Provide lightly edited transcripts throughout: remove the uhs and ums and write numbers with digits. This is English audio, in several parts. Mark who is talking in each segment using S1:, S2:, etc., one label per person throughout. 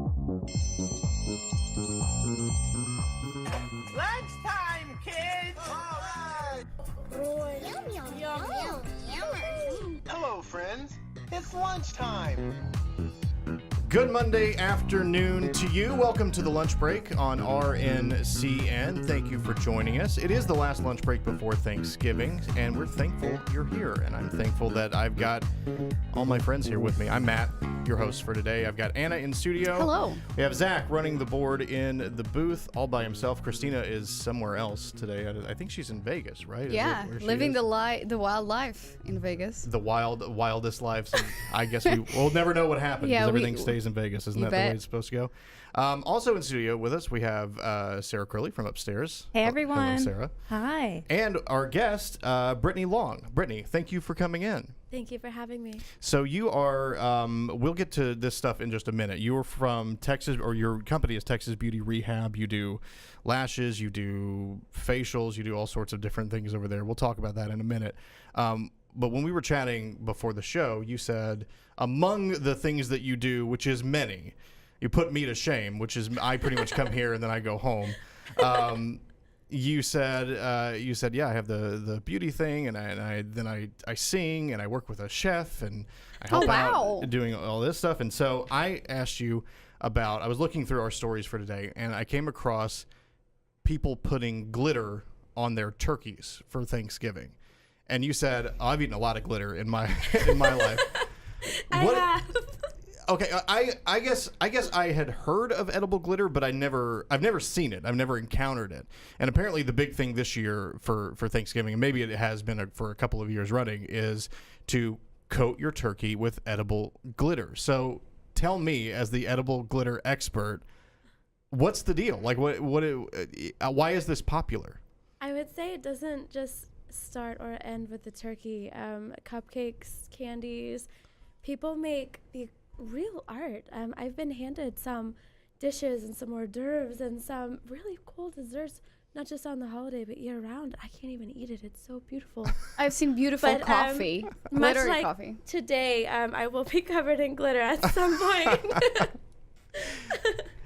S1: Lunchtime, kids! All right!
S2: Yum, yum, yum, yum.
S1: Hello, friends. It's lunchtime.
S3: Good Monday afternoon to you. Welcome to the lunch break on RNCN. Thank you for joining us. It is the last lunch break before Thanksgiving, and we're thankful you're here. And I'm thankful that I've got all my friends here with me. I'm Matt, your host for today. I've got Anna in studio.
S4: Hello.
S3: We have Zach running the board in the booth all by himself. Christina is somewhere else today. I think she's in Vegas, right?
S4: Yeah, living the wild life in Vegas.
S3: The wildest life. So I guess we'll never know what happens because everything stays in Vegas. Isn't that the way it's supposed to go? Also in studio with us, we have Sarah Curley from upstairs.
S5: Hey, everyone.
S3: Hello, Sarah.
S5: Hi.
S3: And our guest, Brittany Long. Brittany, thank you for coming in.
S5: Thank you for having me.
S3: So you are, we'll get to this stuff in just a minute. You are from Texas, or your company is Texas Beauty Rehab. You do lashes, you do facials, you do all sorts of different things over there. We'll talk about that in a minute. But when we were chatting before the show, you said among the things that you do, which is many, you put me to shame, which is I pretty much come here and then I go home. You said, yeah, I have the beauty thing, and I sing, and I work with a chef, and I help out doing all this stuff. And so I asked you about, I was looking through our stories for today, and I came across people putting glitter on their turkeys for Thanksgiving. And you said, oh, I've eaten a lot of glitter in my life.
S5: I have.
S3: Okay, I guess I had heard of edible glitter, but I've never seen it. I've never encountered it. And apparently the big thing this year for Thanksgiving, and maybe it has been for a couple of years running, is to coat your turkey with edible glitter. So tell me, as the edible glitter expert, what's the deal? Like, why is this popular?
S5: I would say it doesn't just start or end with the turkey. Cupcakes, candies, people make the real art. I've been handed some dishes and some hors d'oeuvres and some really cool desserts, not just on the holiday but year round. I can't even eat it. It's so beautiful.
S4: I've seen beautiful coffee, glittery
S5: much like
S4: coffee.
S5: Today, I will be covered in glitter at some point.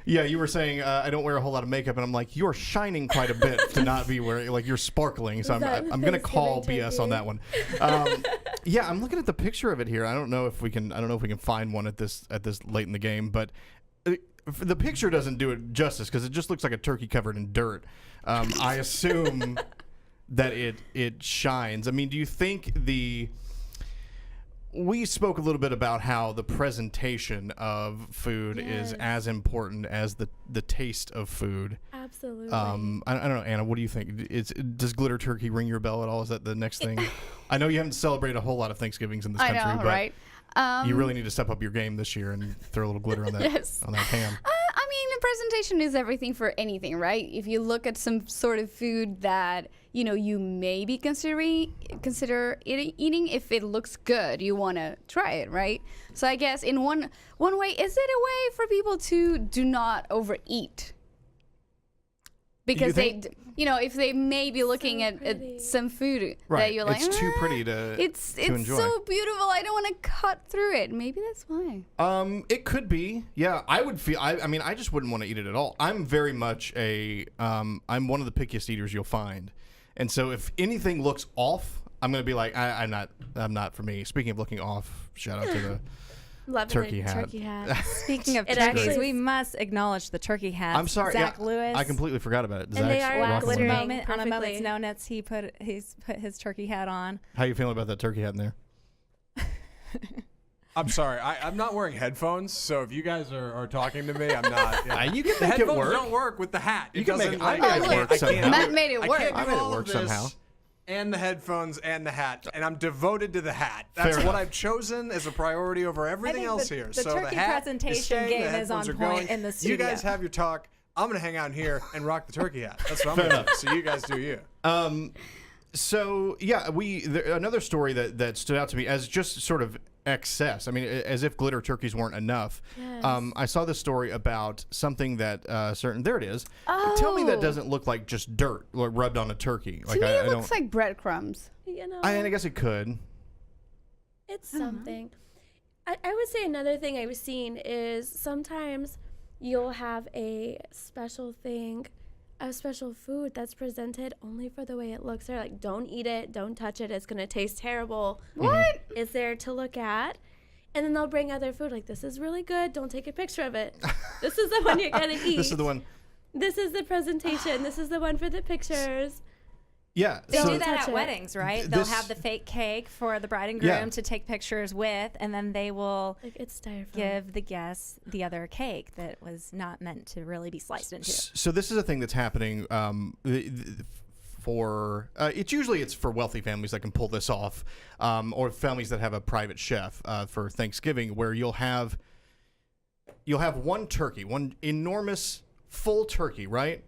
S3: Yeah, you were saying I don't wear a whole lot of makeup, and I'm like, you're shining quite a bit to not be wearing, like, you're sparkling. So I'm going to call BS on that one. Yeah, I'm looking at the picture of it here. I don't know if we can find one at this late in the game, but the picture doesn't do it justice because it just looks like a turkey covered in dirt. I assume that it shines. I mean, do you think we spoke a little bit about how the presentation of food is as important as the taste of food.
S5: Absolutely.
S3: I don't know, Anna, what do you think? Does glitter turkey ring your bell at all? Is that the next thing? I know you haven't celebrated a whole lot of Thanksgivings in this country,
S4: I know,
S3: but
S4: right?
S3: You really need to step up your game this year and throw a little glitter on that on that ham.
S4: I mean, the presentation is everything for anything, right? If you look at some sort of food that you may be consider eating, if it looks good, you want to try it, right? So I guess in one way, is it a way for people to do not overeat? Because if they may be looking at some food that you're like,
S3: it's too pretty to
S4: it's
S3: enjoy.
S4: so beautiful, I don't want to cut through it. Maybe that's why.
S3: It could be. Yeah, I would feel. I mean, I just wouldn't want to eat it at all. I'm very much I'm one of the pickiest eaters you'll find, and so if anything looks off, I'm gonna be like, I'm not for me. Speaking of looking off, shout out to the.
S5: Love
S3: turkey hat.
S5: Turkey hat.
S6: Speaking of turkeys, we must acknowledge the turkey hats.
S3: I'm sorry,
S6: Zach Lewis.
S3: I completely forgot about it.
S5: And they are
S6: Last
S5: glittering
S6: moment, on a
S5: perfectly.
S6: moment's notice, he's put his turkey hat on.
S3: How you feeling about that turkey hat in there?
S7: I'm sorry, I'm not wearing headphones, so if you guys are talking to me, I'm not. Yeah.
S3: You can
S7: the
S3: make it
S7: headphones
S3: work.
S7: don't work with the hat.
S3: You can make it.
S7: Like,
S3: I made it work somehow.
S4: Matt made it work.
S7: I can't
S3: I
S7: do
S3: made it
S7: all
S3: work
S7: of this
S3: somehow.
S7: And the headphones and the hat, and I'm devoted to the hat. That's
S3: Fair
S7: what
S3: enough.
S7: I've chosen as a priority over everything else here.
S6: The
S7: so
S6: turkey
S7: the hat
S6: presentation
S7: is staying,
S6: game
S7: the
S6: is
S7: headphones
S6: on
S7: are
S6: point
S7: going.
S6: in the studio.
S7: You guys have your talk. I'm gonna hang out here and rock the turkey hat. That's what I'm gonna do. So you guys do you.
S3: So yeah, another story that stood out to me as just sort of excess. I mean, as if glitter turkeys weren't enough.
S5: Yes.
S3: I saw this story about something that there it is.
S4: Oh.
S3: Tell me that doesn't look like just dirt rubbed on a turkey.
S4: To me, it looks like breadcrumbs.
S3: I guess it could.
S5: It's something. I would say another thing I was seeing is sometimes you'll have a special thing, a special food that's presented only for the way it looks. They're like, don't eat it, don't touch it, it's going to taste terrible.
S4: What?
S5: It's there to look at. And then they'll bring other food, like, this is really good, don't take a picture of it. This is the one you're going to eat.
S3: This is the one.
S5: This is the presentation. This is the one for the pictures.
S3: Yeah.
S6: They
S3: so
S6: do that
S5: touch
S6: at
S5: it.
S6: weddings, right? They'll have the fake cake for the bride and groom to take pictures with, and then they will
S5: Like, it's styrofoam.
S6: give the guests the other cake that was not meant to really be sliced into.
S3: So this is a thing that's happening for it's for wealthy families that can pull this off, or families that have a private chef for Thanksgiving, where you'll have one turkey, one enormous full turkey, right?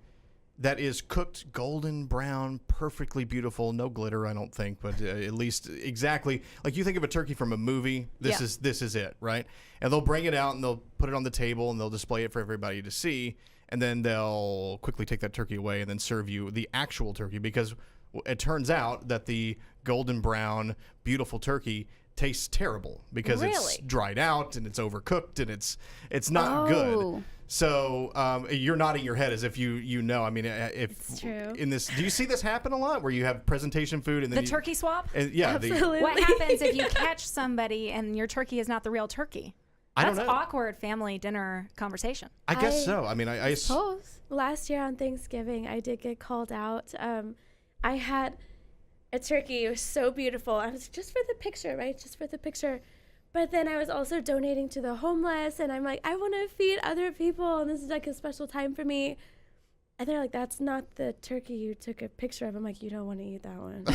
S3: That is cooked golden brown, perfectly beautiful, no glitter, I don't think, but at least exactly like you think of a turkey from a movie. This is it, right? And they'll bring it out and they'll put it on the table and they'll display it for everybody to see, and then they'll quickly take that turkey away and then serve you the actual turkey, because it turns out that the golden brown, beautiful turkey tastes terrible because it's dried out and it's overcooked and it's not good. So you're nodding your head as if you know. I mean, if
S5: It's true.
S3: in this, do you see this happen a lot where you have presentation food and then
S6: The turkey swap?
S3: Yeah,
S5: Absolutely.
S6: What happens if you catch somebody and your turkey is not the real turkey?
S3: I don't
S6: That's
S3: know.
S6: awkward family dinner conversation.
S3: I guess so. I mean, I
S4: Suppose.
S5: Last year on Thanksgiving, I did get called out. I had a turkey. It was so beautiful. I was just for the picture, right? Just for the picture. But then I was also donating to the homeless, and I'm like, I want to feed other people, and this is like a special time for me. And they're like, that's not the turkey you took a picture of. I'm like, you don't want to eat that one.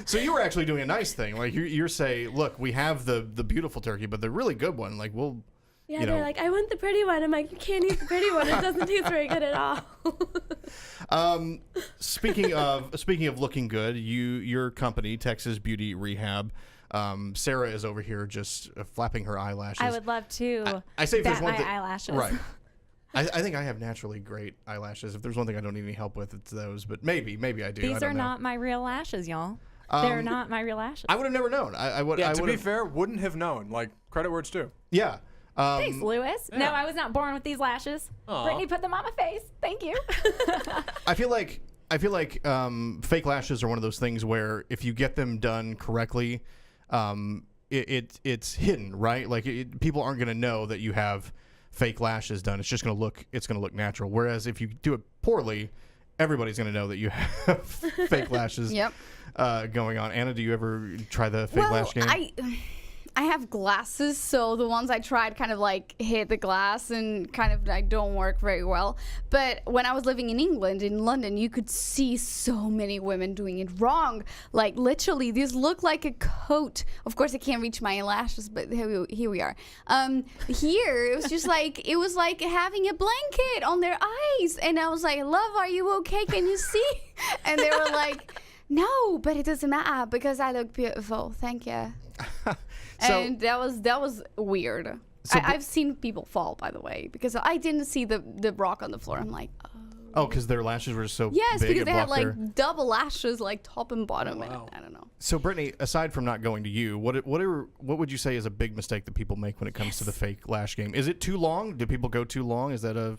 S3: So you were actually doing a nice thing. Like you're saying, look, we have the beautiful turkey, but the really good one, like we'll.
S5: Yeah,
S3: you
S5: they're
S3: know.
S5: like, I want the pretty one. I'm like, you can't eat the pretty one. It doesn't taste very good at all.
S3: Speaking of looking good, your company, Texas Beauty Rehab. Sarah is over here just flapping her eyelashes.
S6: I would love to
S3: I say if there's
S6: bat
S3: one
S6: my
S3: thing,
S6: eyelashes.
S3: right? I think I have naturally great eyelashes. If there's one thing I don't need any help with, it's those. But maybe I do.
S6: These
S3: I don't
S6: are
S3: know.
S6: not my real lashes, y'all. They're not my real lashes.
S3: I would have never known. I would.
S7: Yeah,
S3: I
S7: to be
S3: would've-
S7: fair, wouldn't have known. Like, credit where it's due.
S3: Yeah.
S6: Thanks, Lewis.
S7: yeah.
S6: No, I was not born with these lashes.
S7: Aw.
S6: Brittany put them on my face. Thank you.
S3: I feel like fake lashes are one of those things where if you get them done correctly, it's hidden, right? Like people aren't going to know that you have fake lashes done. It's just going to look natural. Whereas if you do it poorly, everybody's going to know that you have fake lashes.
S4: Yep.
S3: Going on. Anna, do you ever try the fake lash game?
S4: I have glasses, so the ones I tried kind of like hit the glass and kind of like don't work very well. But when I was living in England, in London, you could see so many women doing it wrong. Like literally, these look like a coat. Of course, I can't reach my eyelashes, but here we are. Here, it was just like, it was like having a blanket on their eyes. And I was like, love, are you okay? Can you see? And they were like, no, but it doesn't matter because I look beautiful. Thank you.
S3: So-
S4: And that was weird.
S3: So
S4: I've seen people fall, by the way, because I didn't see the rock on the floor. I'm like,
S3: Oh, because their lashes were so
S4: yes,
S3: big
S4: because
S3: it
S4: they had
S3: blocked
S4: like
S3: their...
S4: double lashes, like top and bottom.
S7: Wow.
S4: And I don't know.
S3: So Brittany, aside from not going to you, what would you say is a big mistake that people make when it comes to the fake lash game? Is it too long? Do people go too long? Is that a...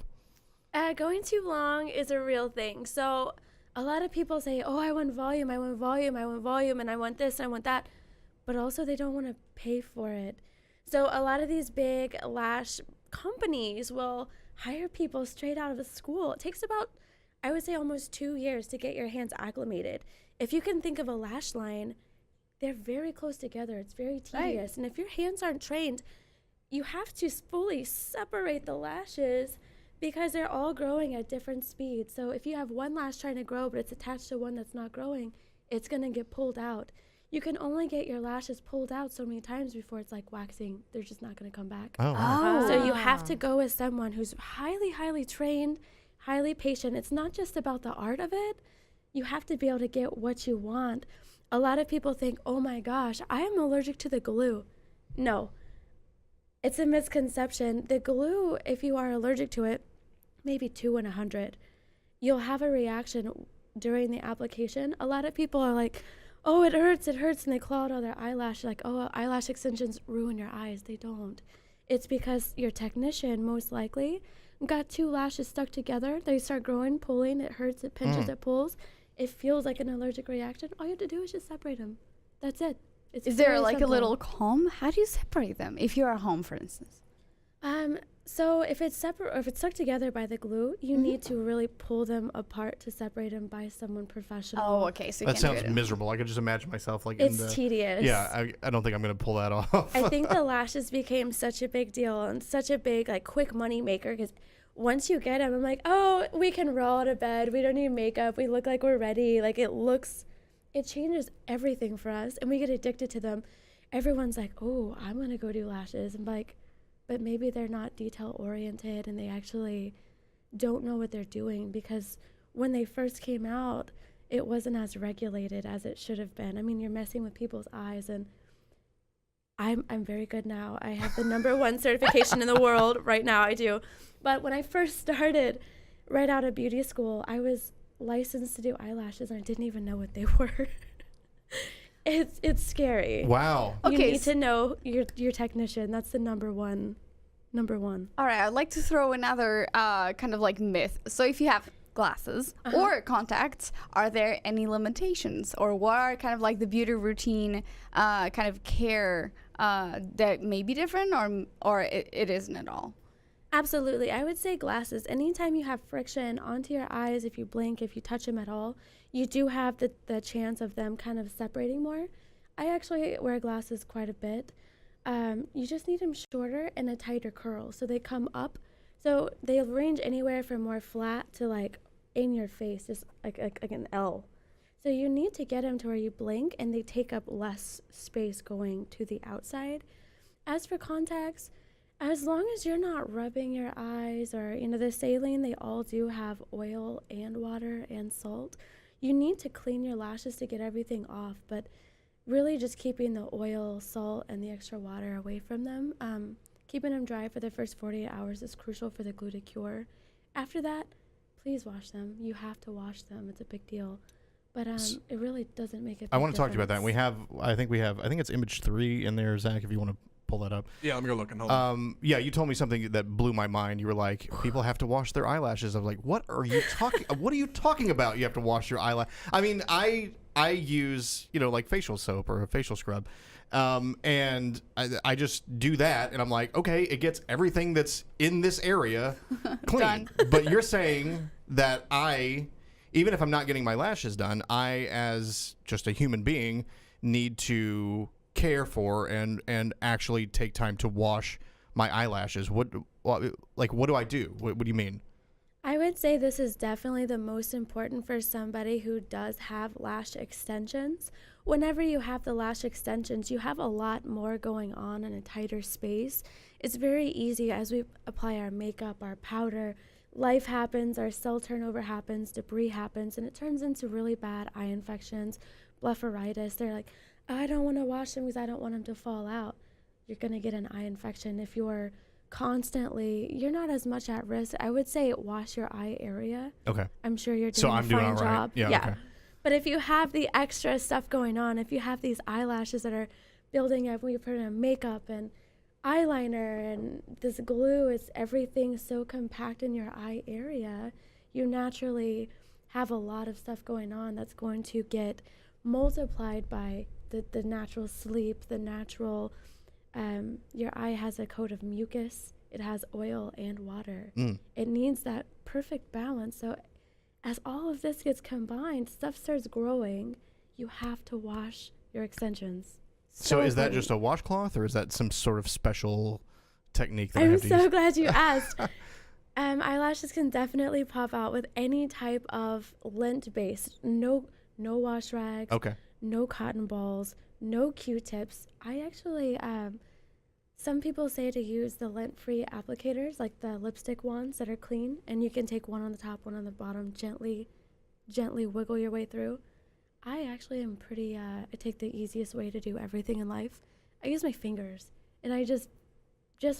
S5: Going too long is a real thing. So a lot of people say, oh, I want volume, I want volume, I want volume, and I want this, I want that. But also they don't want to pay for it. So a lot of these big lash companies will hire people straight out of a school. It takes about, I would say, almost 2 years to get your hands acclimated. If you can think of a lash line, they're very close together. It's very tedious.
S4: Right.
S5: And if your hands aren't trained, you have to fully separate the lashes because they're all growing at different speeds. So if you have one lash trying to grow, but it's attached to one that's not growing, it's going to get pulled out. You can only get your lashes pulled out so many times before it's like waxing. They're just not going to come back.
S3: Oh, wow.
S5: So you have to go with someone who's highly, highly trained, highly patient. It's not just about the art of it. You have to be able to get what you want. A lot of people think, oh my gosh, I am allergic to the glue. No, it's a misconception. The glue, if you are allergic to it, maybe 2 in 100, you'll have a reaction during the application. A lot of people are like, oh, it hurts, and they claw out all their eyelash. Like, oh, eyelash extensions ruin your eyes. They don't. It's because your technician most likely got 2 lashes stuck together. They start growing, pulling. It hurts, it pinches, it pulls. It feels like an allergic reaction. All you have to do is just separate them. That's it.
S4: Is there
S5: very
S4: like
S5: simple.
S4: a little comb? How do you separate them if you're at home, for instance?
S5: So if it's separate, or if it's stuck together by the glue, you need to really pull them apart to separate them by someone professional.
S4: Oh, okay. So you
S3: That
S4: can't do
S3: sounds
S4: it.
S3: miserable. I could just imagine myself like
S5: It's
S3: in the.
S5: tedious.
S3: Yeah, I don't think I'm going to pull that off.
S5: I think the lashes became such a big deal and such a big, like, quick money maker, because once you get them, I'm like, oh, we can roll out of bed. We don't need makeup. We look like we're ready. Like, it changes everything for us, and we get addicted to them. Everyone's like, oh, I'm going to go do lashes. I'm like, but maybe they're not detail oriented and they actually don't know what they're doing, because when they first came out, it wasn't as regulated as it should have been. I mean, you're messing with people's eyes, and I'm very good now. I have the #1 certification in the world right now. I do. But when I first started right out of beauty school, I was licensed to do eyelashes and I didn't even know what they were. It's scary.
S3: Wow.
S5: You
S4: Okay,
S5: need to know your technician. That's the number one.
S4: All right, I'd like to throw another kind of like myth. So if you have glasses or contacts, are there any limitations, or what are kind of like the beauty routine kind of care that may be different, or it isn't at all?
S5: Absolutely. I would say glasses. Anytime you have friction onto your eyes, if you blink, if you touch them at all, you do have the chance of them kind of separating more. I actually wear glasses quite a bit. You just need them shorter and a tighter curl, so they come up. So they range anywhere from more flat to like in your face, just like an L. So you need to get them to where you blink and they take up less space going to the outside. As for contacts, as long as you're not rubbing your eyes, or, the saline, they all do have oil and water and salt. You need to clean your lashes to get everything off, but really just keeping the oil, salt, and the extra water away from them. Keeping them dry for the first 48 hours is crucial for the glue to cure. After that, please wash them. You have to wash them. It's a big deal. But it really doesn't make a big
S3: I want to talk to you about that.
S5: difference.
S3: I think it's image 3 in there, Zach, if you want to pull that up.
S7: Yeah, let me go looking. Hold on.
S3: Yeah, you told me something that blew my mind. You were like, people have to wash their eyelashes. I was like, what are you talking about? You have to wash your eyelash. I mean, I use, like facial soap or a facial scrub. And I just do that, and I'm like, okay, it gets everything that's in this area clean. But you're saying that even if I'm not getting my lashes done, I, as just a human being, need to care for and actually take time to wash my eyelashes. What do I do? What do you mean?
S5: I would say this is definitely the most important for somebody who does have lash extensions. Whenever you have the lash extensions, you have a lot more going on in a tighter space. It's very easy as we apply our makeup, our powder, life happens, our cell turnover happens, debris happens, and it turns into really bad eye infections, blepharitis. They're like, I don't want to wash them because I don't want them to fall out. You're going to get an eye infection. If you're not as much at risk. I would say wash your eye area.
S3: Okay.
S5: I'm sure you're doing
S3: So I'm
S5: a
S3: doing
S5: fine
S3: all right.
S5: job.
S3: Yeah. Okay.
S5: But if you have the extra stuff going on, if you have these eyelashes that are building up, when you put in makeup and eyeliner and this glue, is everything so compact in your eye area, you naturally have a lot of stuff going on that's going to get multiplied by the natural sleep, the natural, your eye has a coat of mucus, it has oil and water. It needs that perfect balance. So as all of this gets combined, stuff starts growing, you have to wash your extensions.
S3: So is that
S5: important.
S3: just a washcloth, or is that some sort of special technique that I
S5: I'm
S3: have to
S5: so
S3: use?
S5: glad you asked. Eyelashes can definitely pop out with any type of lint base. No wash rags.
S3: Okay.
S5: No cotton balls. No Q-tips. I actually, some people say to use the lint-free applicators, like the lipstick ones that are clean, and you can take one on the top, one on the bottom, gently wiggle your way through. I actually am pretty, I take the easiest way to do everything in life. I use my fingers, and I just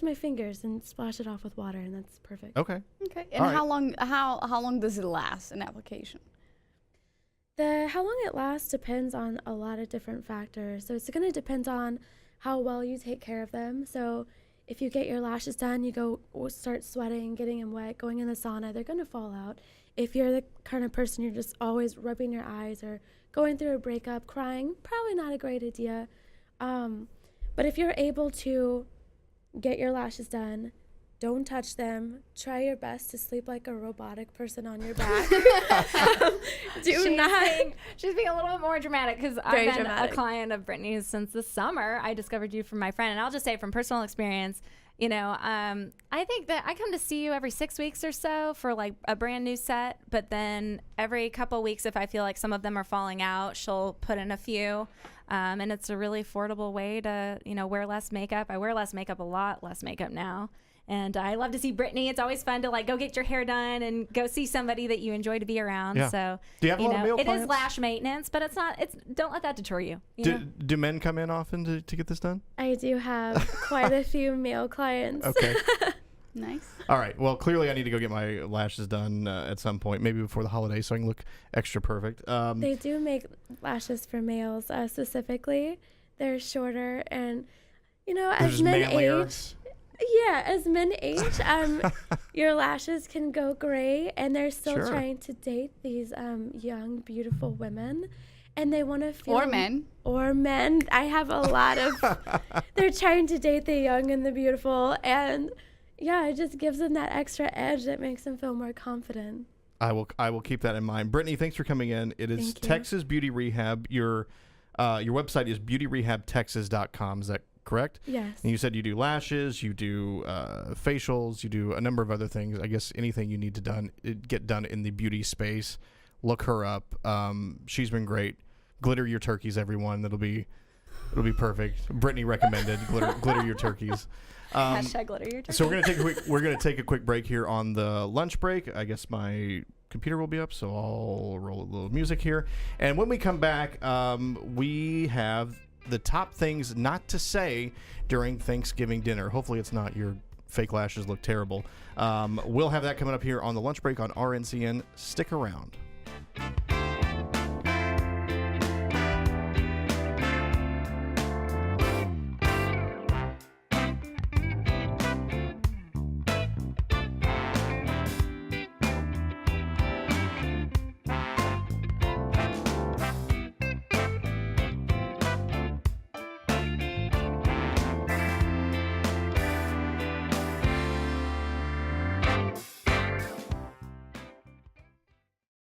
S5: my fingers and splash it off with water, and that's perfect.
S3: Okay.
S4: Okay. And
S3: All right.
S4: how long does it last, an application?
S5: How long it lasts depends on a lot of different factors. So it's going to depend on how well you take care of them. So if you get your lashes done, you go start sweating, getting them wet, going in the sauna, they're going to fall out. If you're the kind of person you're just always rubbing your eyes or going through a breakup, crying, probably not a great idea. But if you're able to get your lashes done, don't touch them. Try your best to sleep like a robotic person on your back. She's being
S6: a little bit more dramatic because I've been
S5: dramatic.
S6: a client of Brittany's since the summer. I discovered you from my friend, and I'll just say from personal experience, you know, I think that I come to see you every 6 weeks or so for like a brand new set, but then every couple weeks, if I feel like some of them are falling out, she'll put in a few. And it's a really affordable way to, you know, wear less makeup. I wear less makeup, a lot less makeup now. And I love to see Brittany. It's always fun to like go get your hair done and go see somebody that you enjoy to be around.
S3: Yeah.
S6: So
S3: Do you have a lot of male
S6: it
S3: clients?
S6: is lash maintenance, but it's not. Don't let that deter you. You know?
S3: Do men come in often to get this done?
S5: I do have quite a few male clients.
S3: Okay.
S4: Nice.
S3: All right. Well, clearly I need to go get my lashes done at some point, maybe before the holidays, so I can look extra perfect.
S5: They do make lashes for males specifically. They're shorter and, you know, as
S3: There's
S5: men
S3: manlier.
S5: age, as men age, your lashes can go gray, and they're still
S3: Sure.
S5: trying to date these young, beautiful women, and they want to feel
S4: Or men.
S5: Or men. I have a lot of. They're trying to date the young and the beautiful, and yeah, it just gives them that extra edge that makes them feel more confident.
S3: I will keep that in mind. Brittany, thanks for coming in. It is
S5: Thank you.
S3: Texas Beauty Rehab. Your website is beautyrehabtexas.com. Is that correct?
S5: Yes.
S3: And you said you do lashes, you do facials, you do a number of other things. I guess anything you need to get done in the beauty space, look her up. She's been great. Glitter your turkeys, everyone. It'll be perfect. Brittany recommended glitter your turkeys.
S6: Hashtag glitter your turkey.
S3: So we're gonna take a quick break here on the lunch break. I guess my computer will be up, so I'll roll a little music here. And when we come back, we have the top things not to say during Thanksgiving dinner. Hopefully it's not your fake lashes look terrible. We'll have that coming up here on the lunch break on RNCN. Stick around.